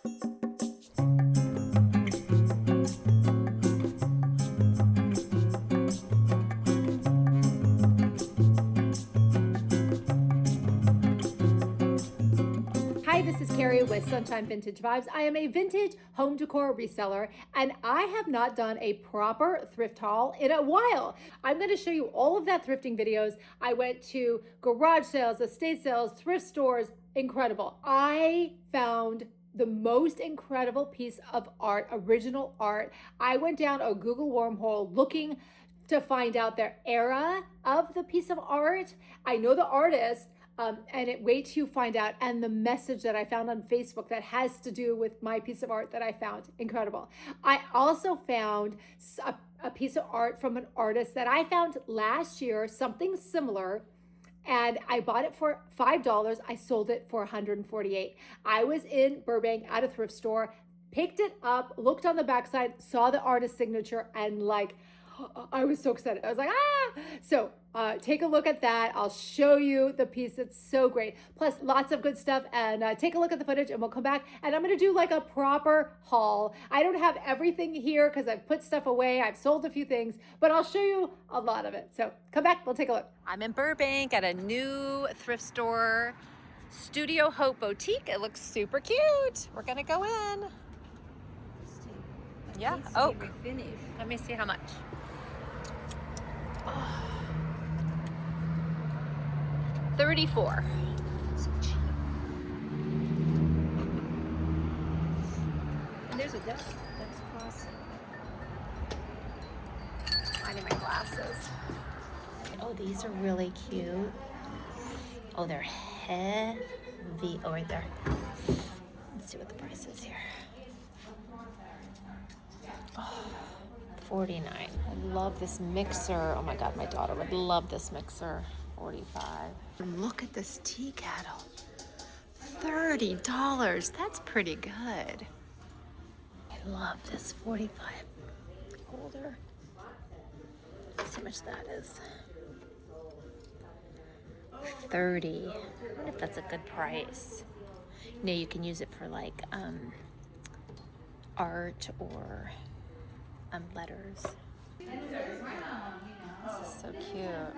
Hi, this is Carrie with Sunshine Vintage Vibes. I am a vintage home decor reseller, and I have not done a proper thrift haul in a while. I'm going to show you all of that thrifting videos. I went to garage sales, estate sales, thrift stores. Incredible. I found the most incredible piece of art, original art. I went down a Google wormhole looking to find out their era of the piece of art. I know the artist. Wait till you find out, and the message that I found on Facebook that has to do with my piece of art that I found. Incredible. I also found a piece of art from an artist that I found last year, something similar, and I bought it for $5. I sold it for $148. I was in Burbank at a thrift store, picked it up, looked on the backside, saw the artist's signature, and I was so excited. I was like, ah! So take a look at that. I'll show you the piece. It's so great. Plus lots of good stuff. And take a look at the footage and we'll come back. And I'm going to do like a proper haul. I don't have everything here because I've put stuff away. I've sold a few things, but I'll show you a lot of it. So come back. We'll take a look. I'm in Burbank at a new thrift store, Studio Hope Boutique. It looks super cute. We're going to go in. Yeah. Oh, let me see how much. Oh. 34. So cheap. And there's a desk. That's awesome. I need my glasses. Oh, these are really cute. Oh, they're heavy. Oh, right there. Let's see what the price is here. Oh. 49. I love this mixer. Oh my God, my daughter would love this mixer. 45. Look at this tea kettle. $30. That's pretty good. I love this 45 holder. Let's see how much that is. 30. I wonder if that's a good price. You know, you can use it for like art or letters. This is so cute.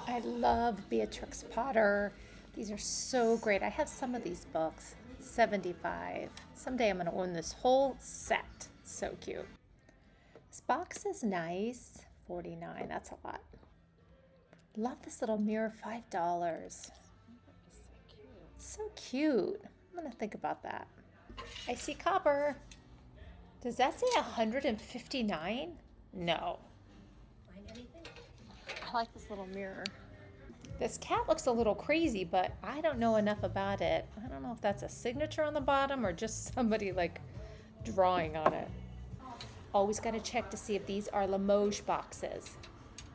I love Beatrix Potter. These are so great. I have some of these books. 75. Someday I'm going to own this whole set. So cute. This box is nice. 49. That's a lot. Love this little mirror. $5. So cute. I'm going to think about that. I see copper. Does that say 159? No. Find anything? I like this little mirror. This cat looks a little crazy, but I don't know enough about it. I don't know if that's a signature on the bottom or just somebody like drawing on it. Always got to check to see if these are Limoges boxes.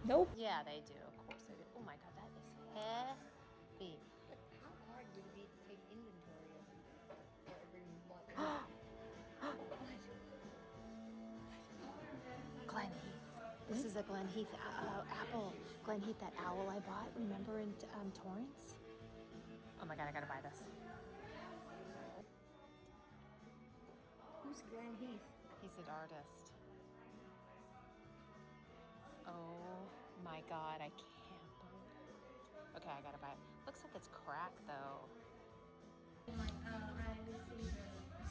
Nope. Yeah, they do. Of course they do. Oh my God, that is heavy. But how hard would it be to take inventory of every month? Glen Heath. This is a Glen Heath apple. Glen Heath, that owl I bought, remember in Torrance? Oh my God, I gotta buy this. Who's Glenn Heath? He's an artist. Oh my God, I can't believe it. Okay, I gotta buy it. Looks like it's cracked though.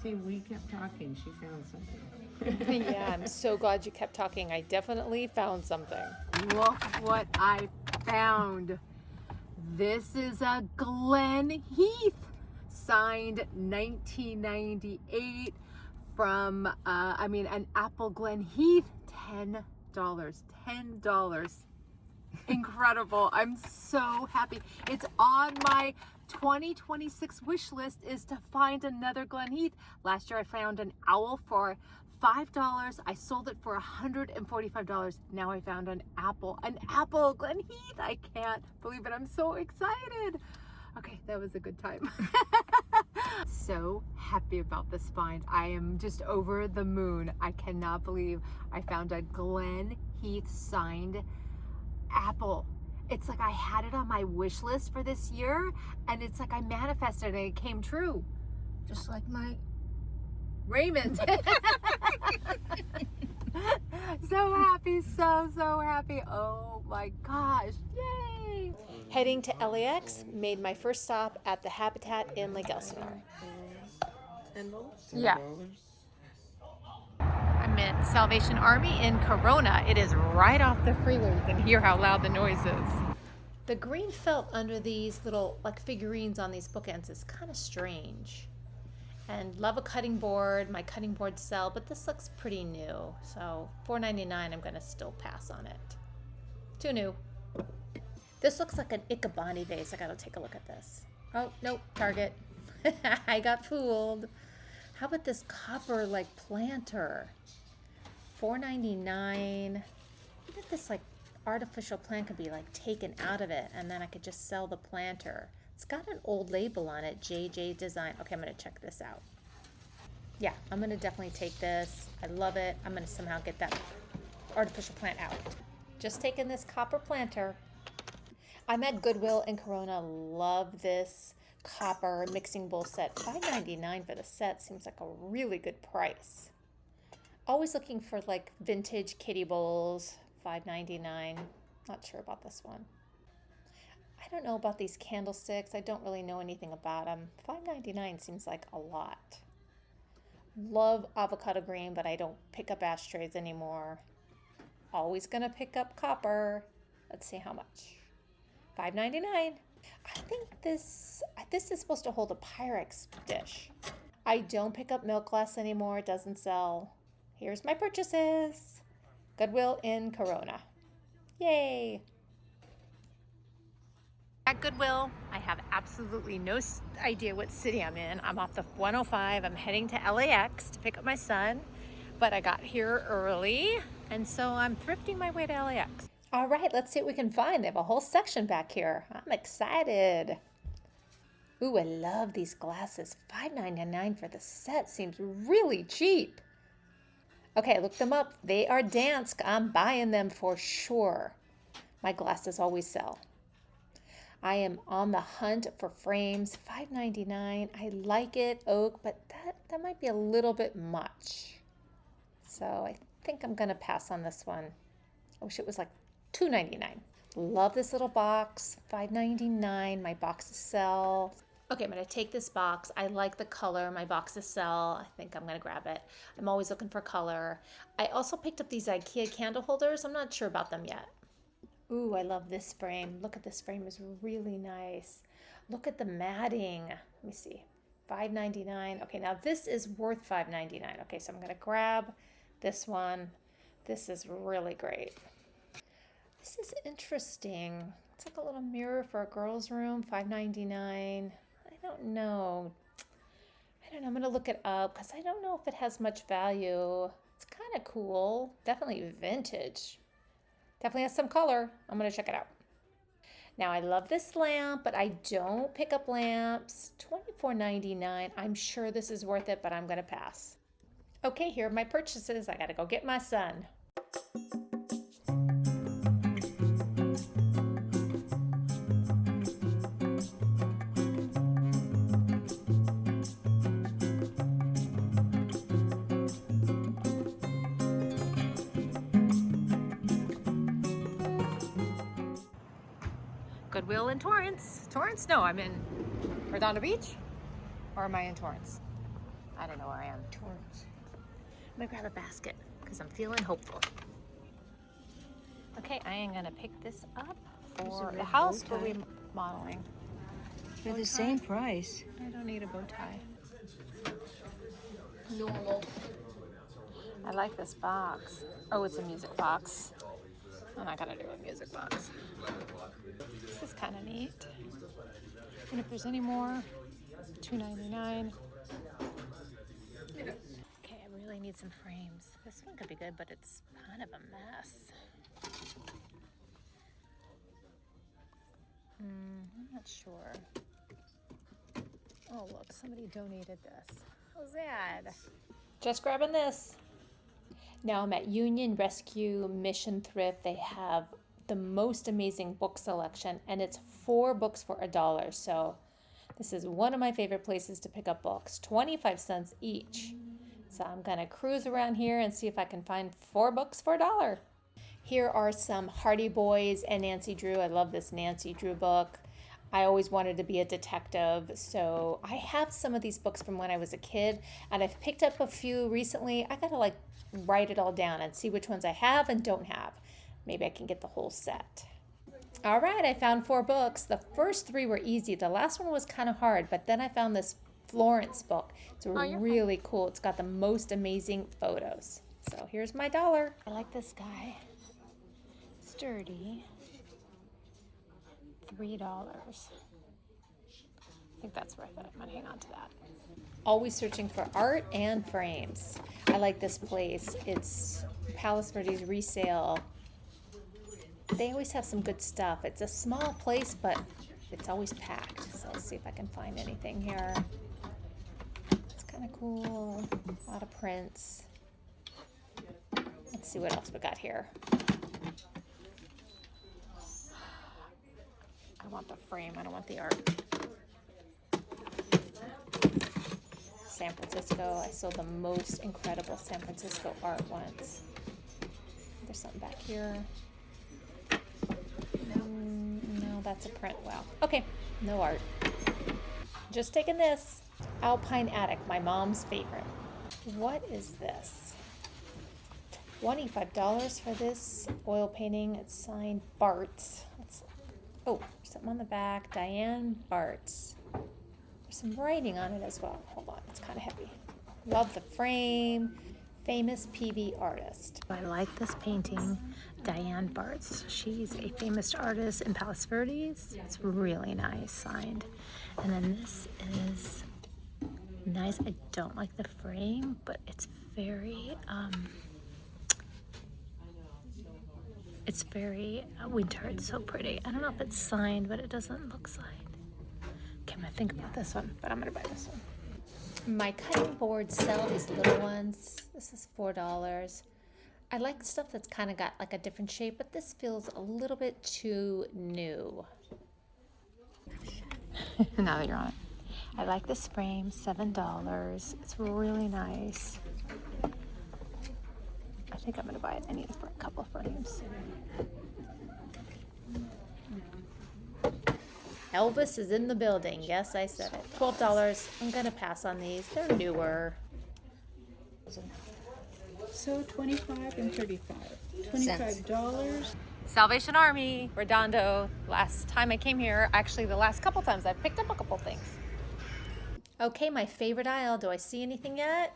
See, we kept talking. She found something. Yeah, I'm so glad you kept talking. I definitely found something. Look what I found. This is a Glen Heath, signed 1998 from, an Apple Glen Heath, $10. $10. Incredible. I'm so happy. It's on my 2026 wish list is to find another Glen Heath. Last year I found an owl for $5. I sold it for $145. Now I found an apple Glen Heath. I can't believe it. I'm so excited. Okay, that was a good time. So happy about this find. I am just over the moon. I cannot believe I found a Glen Heath signed apple. It's like I had it on my wish list for this year, and it's like I manifested and it came true. Just like my Raymond. So happy, so happy. Oh my gosh, yay. Heading to LAX, made my first stop at the Habitat in Lake Elsinore. Yeah. I'm at Salvation Army in Corona. It is right off the freeway. You can hear how loud the noise is. The green felt under these little like figurines on these bookends is kind of strange. And love a cutting board. My cutting boards sell, but this looks pretty new. So $4.99, I'm gonna still pass on it. Too new. This looks like an Ikebani vase. I gotta take a look at this. Oh, nope, Target. I got fooled. How about this copper like planter? $4.99. What if this like artificial plant could be like taken out of it and then I could just sell the planter? It's got an old label on it, JJ Design. Okay, I'm gonna check this out. Yeah, I'm gonna definitely take this. I love it. I'm gonna somehow get that artificial plant out. Just taking this copper planter. I'm at Goodwill in Corona. Love this copper mixing bowl set. $5.99 for the set seems like a really good price. Always looking for like vintage kitty bowls. $5.99. Not sure about this one. I don't know about these candlesticks. I don't really know anything about them. $5.99 seems like a lot. Love avocado green, but I don't pick up ashtrays anymore. Always gonna pick up copper. Let's see how much. $5.99. I think this is supposed to hold a Pyrex dish. I don't pick up milk glass anymore. It doesn't sell. Here's my purchases. Goodwill in Corona. Yay! At Goodwill, I have absolutely no idea what city I'm in. I'm off the 105. I'm heading to LAX to pick up my son, but I got here early, and so I'm thrifting my way to LAX. All right, let's see what we can find. They have a whole section back here. I'm excited. Ooh, I love these glasses. $5.99 for the set seems really cheap. Okay, look them up. They are Dansk. I'm buying them for sure. My glasses always sell. I am on the hunt for frames. $5.99. I like it, oak, but that might be a little bit much. So I think I'm gonna pass on this one. I wish it was like $2.99. Love this little box. $5.99. My boxes sell. Okay, I'm gonna take this box. I like the color. My boxes sell. I think I'm gonna grab it. I'm always looking for color. I also picked up these IKEA candle holders. I'm not sure about them yet. Ooh, I love this frame. Look at this frame, is really nice. Look at the matting. Let me see. $5.99. Okay, now this is worth $5.99. Okay, so I'm gonna grab this one. This is really great. This is interesting. It's like a little mirror for a girl's room. $5.99. I don't know. I'm gonna look it up because I don't know if it has much value. It's kind of cool. Definitely vintage. Definitely has some color. I'm gonna check it out. Now I love this lamp, but I don't pick up lamps. $24.99. I'm sure this is worth it, but I'm gonna pass. Okay, here are my purchases. I gotta go get my son. Goodwill in Torrance. Torrance? No, I'm in Redondo Beach. Or am I in Torrance? I don't know where I am. Torrance. I'm gonna grab a basket because I'm feeling hopeful. Okay, I am gonna pick this up for the house. What are we modeling? For the same price. I don't need a bow tie. Normal. I like this box. Oh, it's a music box. I'm not gonna do a music box. This is kind of neat. And if there's any more, $2.99. Okay, I really need some frames. This one could be good, but it's kind of a mess. I'm not sure. Oh, look, somebody donated this. How sad. Just grabbing this. Now I'm at Union Rescue Mission Thrift. They have the most amazing book selection, and it's 4 books for $1. So this is one of my favorite places to pick up books, 25 cents each. So I'm gonna cruise around here and see if I can find 4 books for $1. Here are some Hardy Boys and Nancy Drew. I love this Nancy Drew book. I always wanted to be a detective, so I have some of these books from when I was a kid, and I've picked up a few recently. I gotta like write it all down and see which ones I have and don't have. Maybe I can get the whole set. All right, I found 4 books. The first 3 were easy. The last one was kind of hard, but then I found this Florence book. It's really cool. It's got the most amazing photos. So here's my $1. I like this guy. Sturdy. $3. I think that's worth it. I'm gonna hang on to that. Always searching for art and frames. I like this place. It's Palos Verdes Resale. They always have some good stuff. It's a small place, but it's always packed. So let's see if I can find anything here. It's kind of cool. A lot of prints. Let's see what else we got here. I want the frame. I don't want the art. San Francisco. I saw the most incredible San Francisco art once. There's something back here. No, that's a print. Wow. Okay, no art. Just taking this. Alpine Attic, my mom's favorite. What is this? $25 for this oil painting. It's signed Barts. Oh, something on the back. Diane Barts. There's some writing on it as well. Hold on, it's kind of heavy. Love the frame. Famous PV artist. I like this painting. Diane Barts. She's a famous artist in Palos Verdes. It's really nice, signed. And then this is nice. I don't like the frame, but it's very winter. It's so pretty. I don't know if it's signed, but it doesn't look signed. Okay, I'm gonna think about this one, but I'm gonna buy this one. My cutting boards sell these little ones. This is $4. I like stuff that's kind of got like a different shape, but this feels a little bit too new. Now that you're on it. I like this frame, $7. It's really nice. I think I'm gonna buy it. I need a couple of frames. Elvis is in the building. Yes, I said it. $12. I'm gonna pass on these. They're newer. So 25 and 35. $25. Salvation Army, Redondo. Last time I came here, actually the last couple times, I picked up a couple things. Okay, my favorite aisle. Do I see anything yet?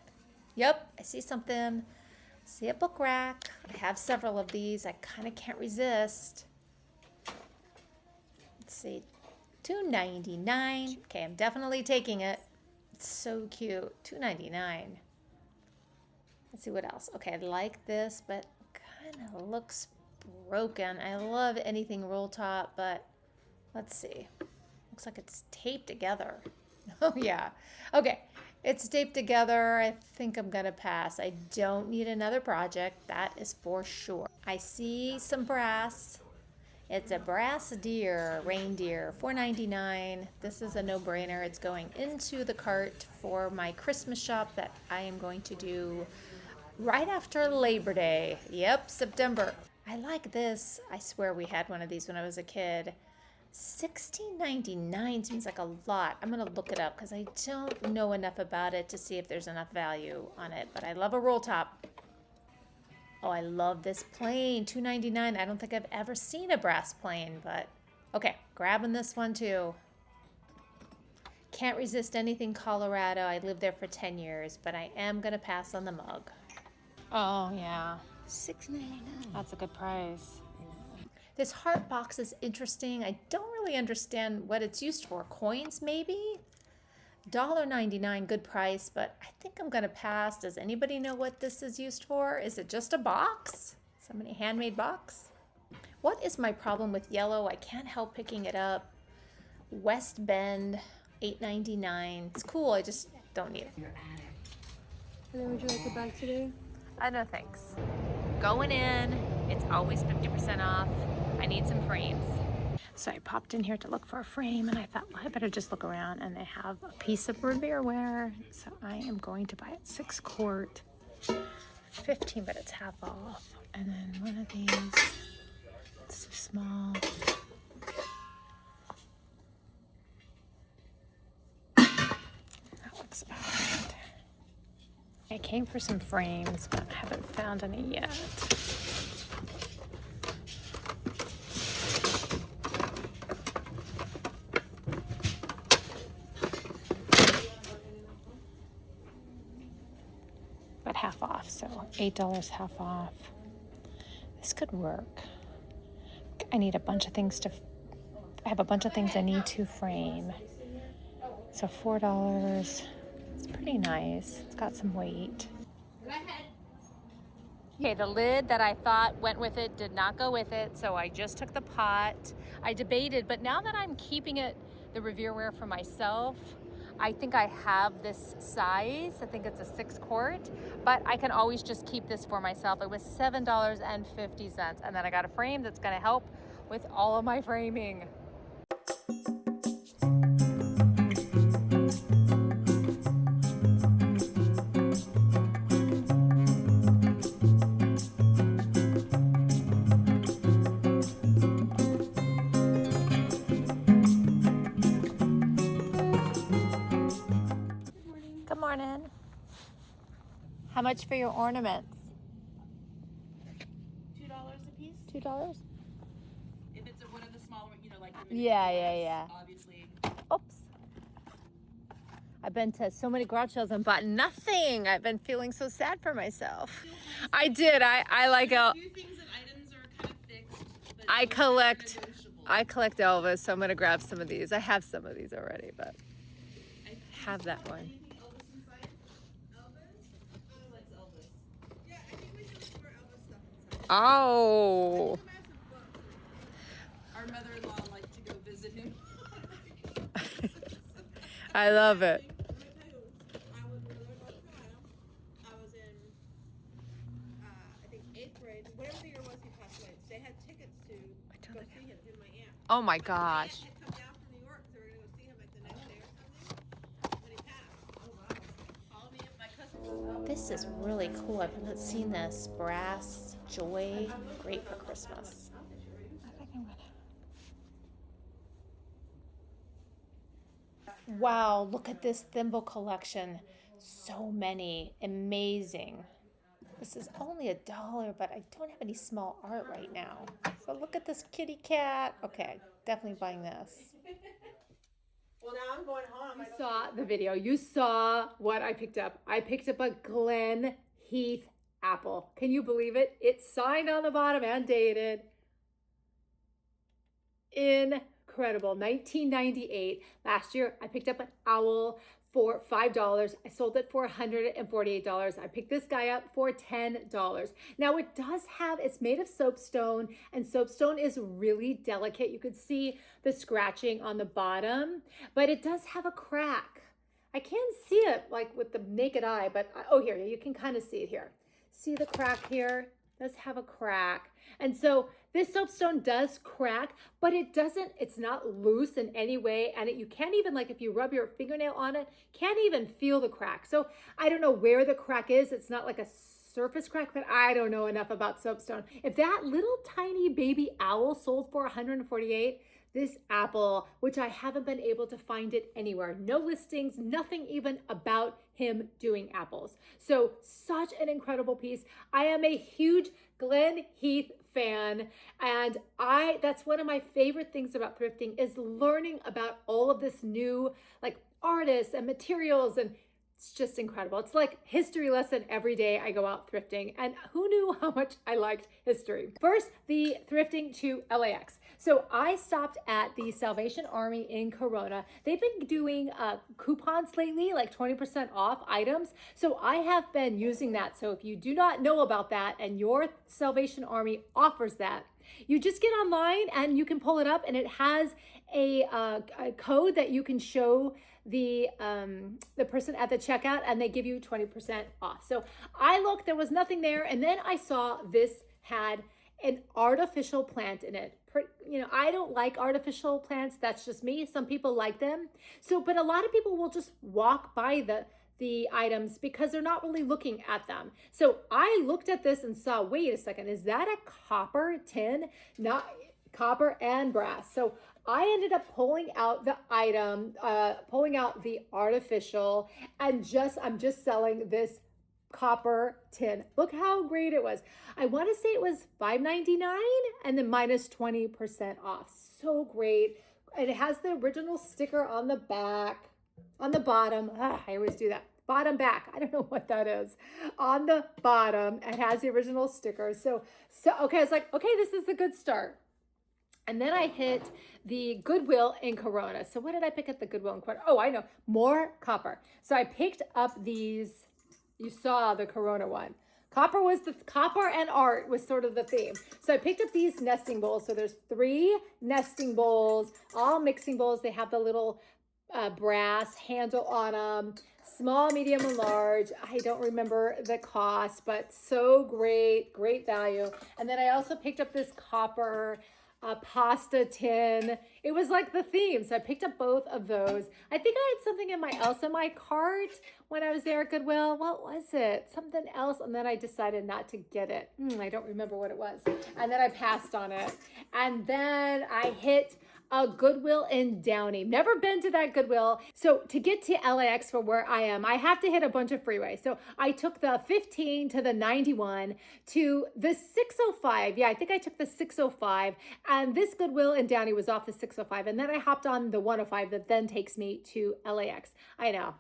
Yep, I see something. See a book rack. I have several of these. I kind of can't resist. Let's see. $2.99. Okay, I'm definitely taking it. It's so cute. $2.99. Let's see what else. Okay, I like this, but kind of looks broken. I love anything roll top, but let's see. Looks like it's taped together. Oh yeah. Okay, it's taped together. I think I'm gonna pass. I don't need another project. That is for sure. I see some brass. It's a brass deer, reindeer, $4.99. This is a no-brainer. It's going into the cart for my Christmas shop that I am going to do right after Labor Day. Yep, September. I like this. I swear we had one of these when I was a kid. $16.99 seems like a lot. I'm gonna look it up because I don't know enough about it to see if there's enough value on it, but I love a roll top. Oh, I love this plane, $2.99. I don't think I've ever seen a brass plane, but okay, grabbing this one too. Can't resist anything Colorado. I lived there for 10 years, but I am gonna pass on the mug. Oh yeah, $6.99. that's a good price. This heart box is interesting. I don't really understand what it's used for. Coins, maybe? $1.99, good price, but I think I'm gonna pass. Does anybody know what this is used for? Is it just a box? Somebody handmade box? What is my problem with yellow? I can't help picking it up. West Bend, $8.99. It's cool, I just don't need it. Hello, would you like a bag today? No thanks. Going in, it's always 50% off. I need some frames. So I popped in here to look for a frame and I thought, well, I better just look around, and they have a piece of Revere ware. So I am going to buy it 6 quart, 15, but it's half off. And then one of these, it's too small. That looks about right. I came for some frames, but I haven't found any yet. But half off, so $8 half off. This could work. I need a bunch of things I have a bunch of things I need to frame. So $4. It's pretty nice. It's got some weight. Go ahead. Okay, the lid that I thought went with it did not go with it, so I just took the pot. I debated, but now that I'm keeping it, the Revere ware for myself, I think I have this size. I think it's a 6 quart, but I can always just keep this for myself. It was $7.50, and then I got a frame that's gonna help with all of my framing. Good morning. How much for your ornaments? $2 a piece. $2? If it's one of the smaller, like Yeah. obviously. Oops. I've been to so many garage sales and bought nothing. I've been feeling so sad for myself. I did. I like A few things and items are kind of fixed. But I those are collect negotiable. I collect Elvis, so I'm gonna grab some of these. I have some of these already, but I have that one. Anything Elvis inside? Elvis? Who likes Elvis? Yeah, I think we should store Elvis stuff inside. Oh. Our mother-in-law liked to go visit him. I love it. Let me tell you, I was in North Carolina. I was in, I think 8th grade. Whatever the year was he passed away. They had tickets to go see him, him and my aunt. Oh my My aunt gosh. had come down from New York, so we were gonna go see him like the next day or something. When he passed. Oh wow. Called me if my cousin was up. This is really cool. I've not seen this. Brass Joy. Great for Christmas. Wow, look at this thimble collection. So many. Amazing. This is only $1, but I don't have any small art right now. So look at this kitty cat. Okay, definitely buying this. Well, now I'm going home. You saw the video. You saw what I picked up. I picked up a Glen Heath apple. Can you believe it? It's signed on the bottom and dated. Incredible. 1998. Last year, I picked up an owl for $5. I sold it for $148. I picked this guy up for $10. Now it does have, it's made of soapstone, and soapstone is really delicate. You could see the scratching on the bottom, but it does have a crack. I can't see it like with the naked eye, but oh, here, you can kind of see it here. See the crack here? It does have a crack. And so this soapstone does crack, but it doesn't, it's not loose in any way. And you can't even, like if you rub your fingernail on it, can't even feel the crack. So I don't know where the crack is. It's not like a surface crack, but I don't know enough about soapstone. If that little tiny baby owl sold for $148, this apple, which I haven't been able to find it anywhere, no listings, nothing even about him doing apples. So such an incredible piece. I am a huge Glen Heath fan, and that's one of my favorite things about thrifting is learning about all of this new like artists and materials, and it's just incredible. It's like history lesson every day I go out thrifting, and who knew how much I liked history. First, the thrifting to LAX. So I stopped at the Salvation Army in Corona. They've been doing coupons lately, like 20% off items. So I have been using that. So if you do not know about that and your Salvation Army offers that, You just get online and you can pull it up, and it has a code that you can show the person at the checkout, and they give you 20% off. So I looked, there was nothing there, and then I saw this had an artificial plant in it. You know, I don't like artificial plants. That's just me. Some people like them. So, but a lot of people will just walk by the items because they're not really looking at them. So I looked at this and saw, wait a second, is that a copper tin? Not copper and brass. So I ended up pulling out the item, pulling out the artificial, and I'm just selling this copper tin. Look how great it was. I want to say it was $5.99 and then minus 20% off. So great. And it has the original sticker on the back, on the bottom. I always do that. Bottom back. I don't know what that is. On the bottom, it has the original sticker. So okay, I was like, okay, this is a good start. And then I hit the Goodwill in Corona. So what did I pick at the Goodwill in Corona? Oh, I know, more copper. So I picked up these. You saw the Corona one. Copper and art was sort of the theme. So I picked up these nesting bowls. So there's 3 nesting bowls, all mixing bowls. They have the little brass handle on them, small, medium, and large. I don't remember the cost, but so great value. And then I also picked up this copper pasta tin. It was like the theme. So I picked up both of those. I think I had something else in my cart when I was there at Goodwill. What was it? Something else. And then I decided not to get it. I don't remember what it was. And then I passed on it. And then I hit a Goodwill in Downey. Never been to that Goodwill. So to get to LAX from where I am, I have to hit a bunch of freeways. So I took the 15 to the 91 to the 605. Yeah, I think I took the 605. And this Goodwill in Downey was off the 605. And then I hopped on the 105 that then takes me to LAX. I know.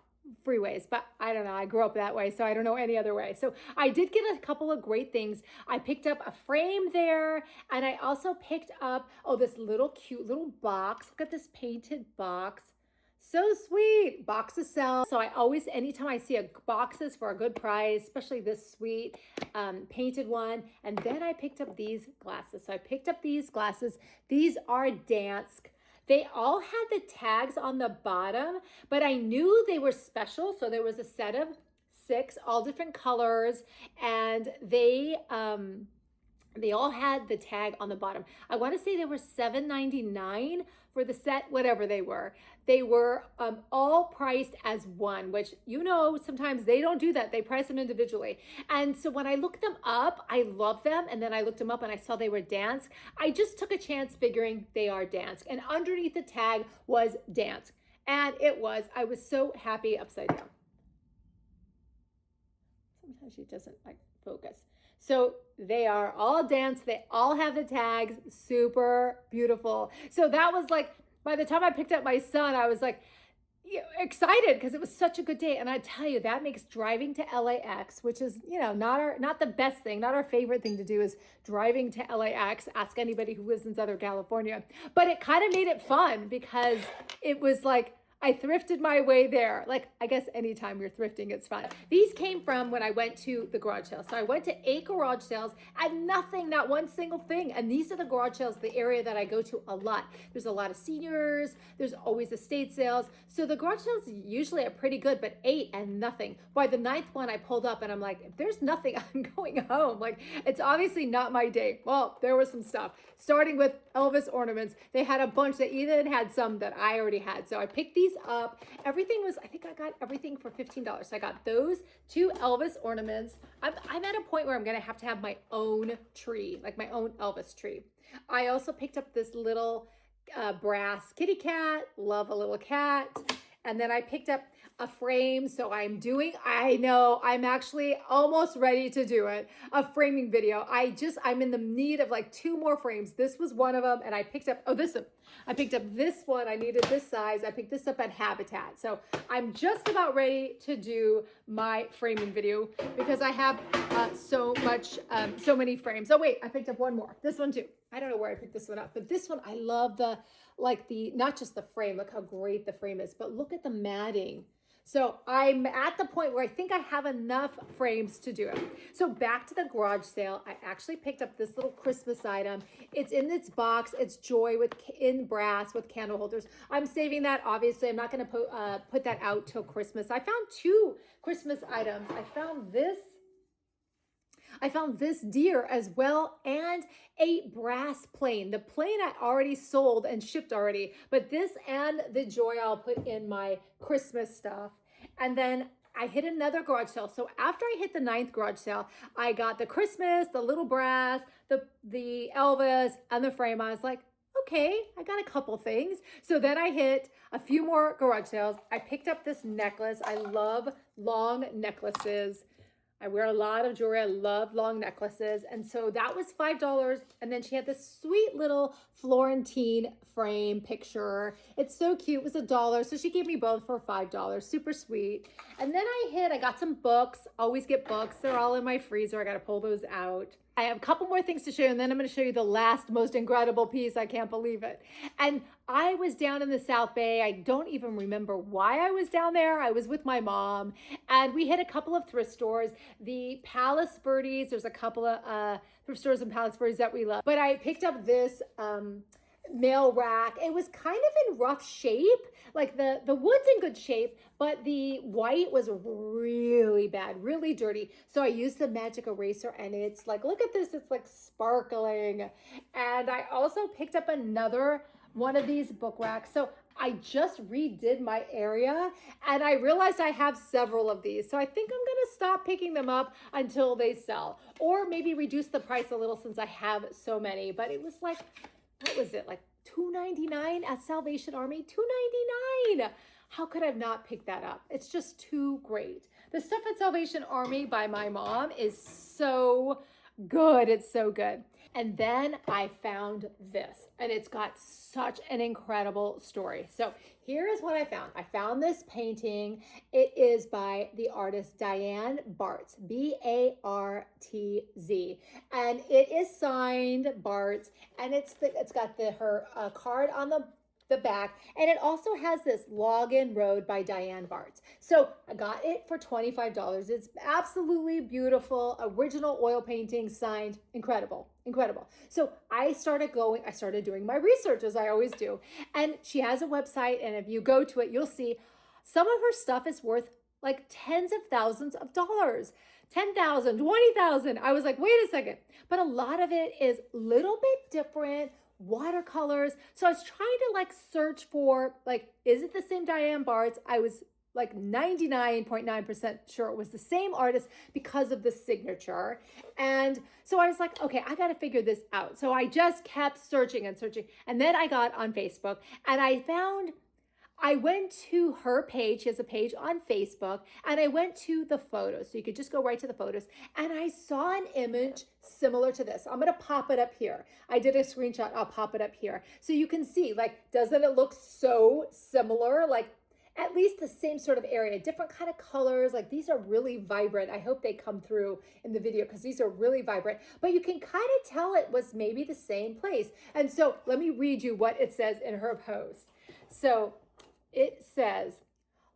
Freeways, but I don't know. I grew up that way, so I don't know any other way. So I did get a couple of great things. I picked up a frame there, and I also picked up, this little cute little box. Look at this painted box. So sweet. Box of cells. So I always, anytime I see boxes for a good price, especially this sweet painted one. And then I picked up these glasses. So I picked up these glasses. These are Dansk. They all had the tags on the bottom, but I knew they were special. So there was a set of 6, all different colors, and they all had the tag on the bottom. I want to say they were $7.99 for the set, whatever they were. They were all priced as one, which, you know, sometimes they don't do that. They price them individually. And so when I looked them up, I love them. And then I looked them up and I saw they were Dansk. I just took a chance figuring they are Dansk. And underneath the tag was Dansk. And I was so happy. Upside down. Sometimes she doesn't like focus. So they are all Dansk. They all have the tags. Super beautiful. So that was like, by the time I picked up my son, I was like excited because it was such a good day. And I tell you, that makes driving to LAX, which is, you know, not the best thing, not our favorite thing to do is driving to LAX. Ask anybody who lives in Southern California. But it kind of made it fun because it was like, I thrifted my way there. Like, I guess anytime you're thrifting, it's fun. These came from when I went to the garage sale. So I went to 8 garage sales and nothing, not one single thing. And these are the garage sales, the area that I go to a lot. There's a lot of seniors. There's always estate sales. So the garage sales usually are pretty good, but 8 and nothing. By the 9th one, I pulled up and I'm like, if there's nothing, I'm going home. Like, it's obviously not my day. Well, there was some stuff. Starting with Elvis ornaments. They had a bunch that Ethan had some that I already had. So I picked these up. Everything was, I think I got everything for $15. So I got those 2 Elvis ornaments. I'm at a point where I'm going to have my own tree, like my own Elvis tree. I also picked up this little brass kitty cat. Love a little cat. And then I picked up a frame. So I know I'm actually almost ready to do it. A framing video. I'm in the need of like 2 more frames. This was one of them. And I picked up, I picked up this one. I needed this size. I picked this up at Habitat. So I'm just about ready to do my framing video because I have so many frames. Oh wait, I picked up one more. This one too. I don't know where I picked this one up, but this one, I love not just the frame, look how great the frame is, but look at the matting. So I'm at the point where I think I have enough frames to do it. So back to the garage sale, I actually picked up this little Christmas item. It's in this box. It's joy in brass with candle holders. I'm saving that. Obviously, I'm not going to put that out till Christmas. I found 2 Christmas items. I found this deer as well, and a brass plane. The plane I already sold and shipped already, but this and the joy I'll put in my Christmas stuff. And then I hit another garage sale. So after I hit the 9th garage sale, I got the Christmas, the little brass, the Elvis, and the frame. I was like, okay, I got a couple things. So then I hit a few more garage sales. I picked up this necklace. I love long necklaces. I wear a lot of jewelry. I love long necklaces. And so that was $5. And then she had this sweet little Florentine frame picture. It's so cute. It was $1. So she gave me both for $5. Super sweet. And then I got some books. Always get books. They're all in my freezer. I got to pull those out. I have a couple more things to show you, and then I'm going to show you the last most incredible piece. I can't believe it. And I was down in the South Bay. I don't even remember why I was down there. I was with my mom, and we hit a couple of thrift stores. The Palos Verdes, there's a couple of thrift stores in Palos Verdes that we love. But I picked up this mail rack. It was kind of in rough shape. Like the wood's in good shape, but the white was really bad, really dirty. So I used the magic eraser, and it's like, look at this, it's like sparkling. And I also picked up another one of these book racks. So I just redid my area, and I realized I have several of these. So I think I'm gonna stop picking them up until they sell, or maybe reduce the price a little since I have so many. But it was like, what was it, like $2.99 at Salvation Army? $2.99. How could I have not picked that up? It's just too great. The stuff at Salvation Army by my mom is so good. It's so good. And then I found this, and it's got such an incredible story. So here is what I found. I found this painting. It is by the artist Diane Barts, B-A-R-T-Z. And it is signed Barts, and it's got her card on the back, and it also has this Login Road by Diane Barts. So I got it for $25. It's absolutely beautiful, original oil painting, signed, incredible. So I started doing my research, as I always do. And she has a website, and if you go to it, you'll see some of her stuff is worth like tens of thousands of dollars. 10,000, 20,000. I was like, wait a second. But a lot of it is a little bit different, watercolors. So I was trying to like search for like, is it the same Diane Barts? I was like 99.9% sure it was the same artist because of the signature. And so I was like, okay, I got to figure this out. So I just kept searching and searching. And then I got on Facebook, and I went to her page. She has a page on Facebook, and I went to the photos. So you could just go right to the photos. And I saw an image similar to this. I'm going to pop it up here. I did a screenshot. I'll pop it up here. So you can see, like, doesn't it look so similar? Like, at least the same sort of area, different kind of colors. Like, these are really vibrant. I hope they come through in the video because these are really vibrant, but you can kind of tell it was maybe the same place. And so let me read you what it says in her post. So it says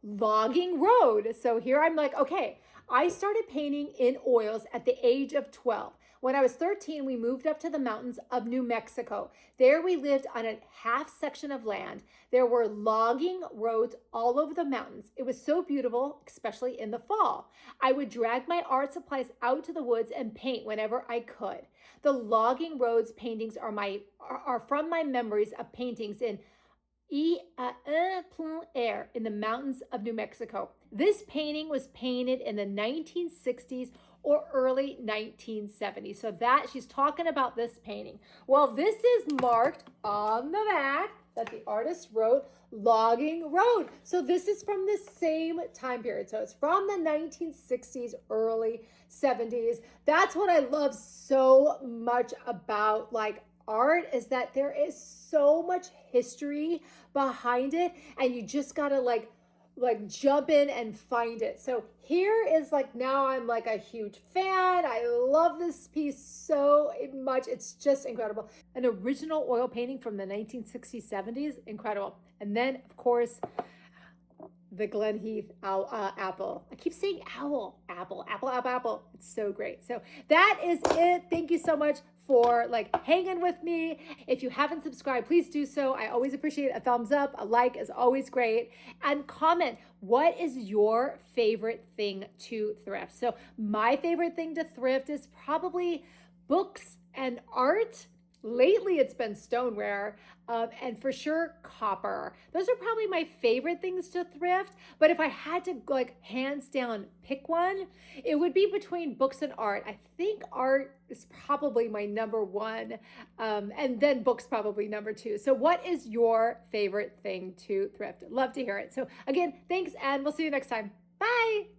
Logging Road. So here I'm like, okay, I started painting in oils at the age of 12. When I was 13, we moved up to the mountains of New Mexico. There we lived on a half section of land. There were logging roads all over the mountains. It was so beautiful, especially in the fall. I would drag my art supplies out to the woods and paint whenever I could. The logging roads paintings are from my memories of paintings in plein air in the mountains of New Mexico. This painting was painted in the 1960s or early 1970s. So that she's talking about this painting. Well, this is marked on the back that the artist wrote Logging Road. So this is from the same time period. So it's from the 1960s, early 70s. That's what I love so much about like art, is that there is so much history behind it, and you just gotta like jump in and find it. So here is like, now I'm like a huge fan. I love this piece so much. It's just incredible. An original oil painting from the 1960s, 70s, incredible. And then of course, the Glen Heath apple. I keep saying owl, apple, apple, apple, apple. It's so great. So that is it. Thank you so much for like hanging with me. If you haven't subscribed, please do so. I always appreciate a thumbs up. A like is always great. And comment, what is your favorite thing to thrift? So my favorite thing to thrift is probably books and art. Lately, it's been stoneware, and for sure, copper. Those are probably my favorite things to thrift. But if I had to, like, hands down pick one, it would be between books and art. I think art is probably my number one, and then books probably number two. So what is your favorite thing to thrift? Love to hear it. So again, thanks, and we'll see you next time. Bye.